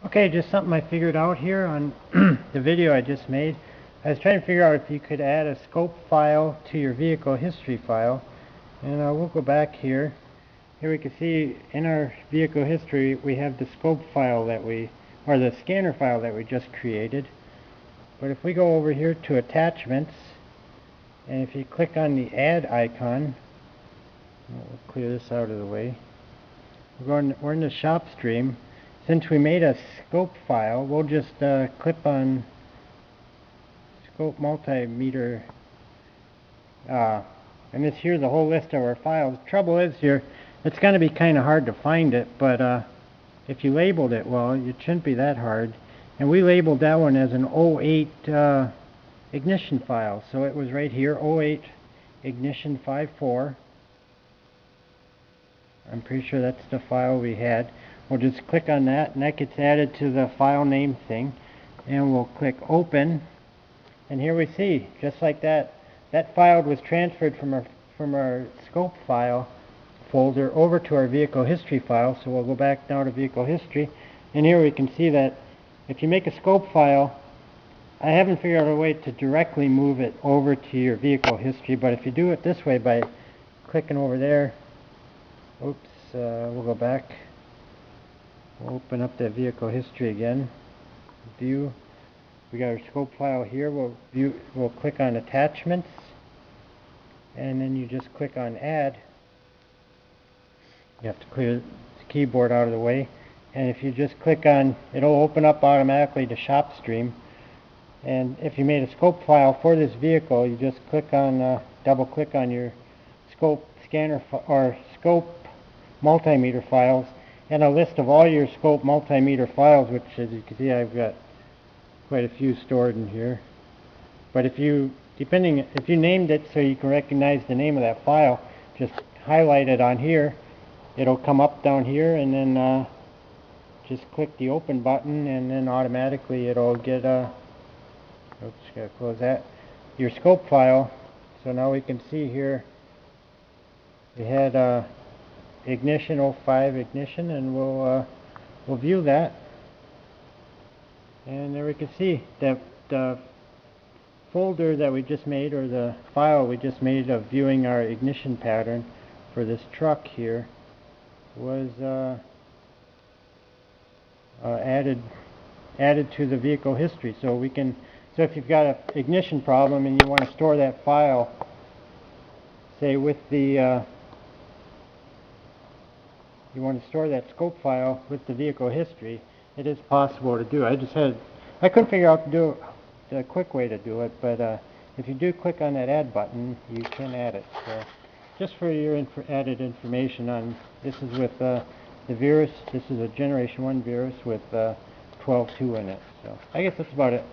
Okay, just something I figured out here on the video I just made. I was trying to figure out if you could add a scope file to your vehicle history file. And we'll go back here. Here we can see in our vehicle history we have the scope file that or the scanner file that we just created. But if we go over here to attachments, and if you click on the add icon, we'll clear this out of the way. We're in the shop stream. Since we made a scope file, we'll just click on scope multimeter, and this here's the whole list of our files. The trouble is here, it's going to be kind of hard to find it, but if you labeled it well, it shouldn't be that hard. And we labeled that one as an 08 ignition file, so it was right here, 08 ignition 54. I'm pretty sure that's the file we had. We'll just click on that, and that gets added to the file name thing. And we'll click open. And here we see, just like that, that file was transferred from our scope file folder over to our vehicle history file. So we'll go back now to vehicle history. And here we can see that if you make a scope file, I haven't figured out a way to directly move it over to your vehicle history, but if you do it this way by clicking over there, oops, we'll go back. We'll open up the vehicle history again. View. We got our scope file here. We'll click on attachments, and then you just click on add. You have to clear the keyboard out of the way, and if you just click on, it'll open up automatically the shop stream. And if you made a scope file for this vehicle, you just click on, double click on your scope scanner or scope multimeter files, and a list of all your scope multimeter files, which as you can see I've got quite a few stored in here. But if you named it so you can recognize the name of that file, just highlight it on here. It'll come up down here, and then just click the open button, and then automatically it'll get oops, gotta close that, your scope file. So now we can see here we had ignition 05 ignition, and we'll view that. And there we can see that the folder that we just made, or the file we just made of viewing our ignition pattern for this truck here, was added to the vehicle history. So if you've got an ignition problem and you want to store that file, say with the you want to store that scope file with the vehicle history, it is possible to do. I couldn't figure out the quick way to do it, but if you do click on that add button, you can add it. So just for your added information on, this is with the Verus. This is a Generation 1 Verus with 12.2 in it. So I guess that's about it.